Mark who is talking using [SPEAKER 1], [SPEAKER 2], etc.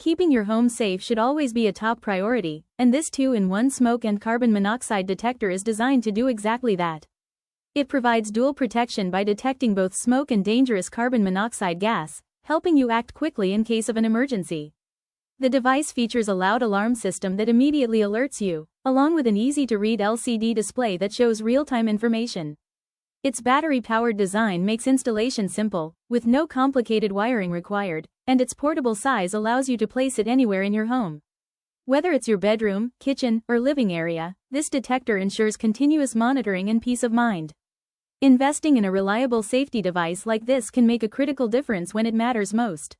[SPEAKER 1] Keeping your home safe should always be a top priority, and this 2-in-1 smoke and carbon monoxide detector is designed to do exactly that. It provides dual protection by detecting both smoke and dangerous carbon monoxide gas, helping you act quickly in case of an emergency. The device features a loud alarm system that immediately alerts you, along with an easy-to-read LCD display that shows real-time information. Its battery-powered design makes installation simple, with no complicated wiring required, and its portable size allows you to place it anywhere in your home. Whether it's your bedroom, kitchen, or living area, this detector ensures continuous monitoring and peace of mind. Investing in a reliable safety device like this can make a critical difference when it matters most.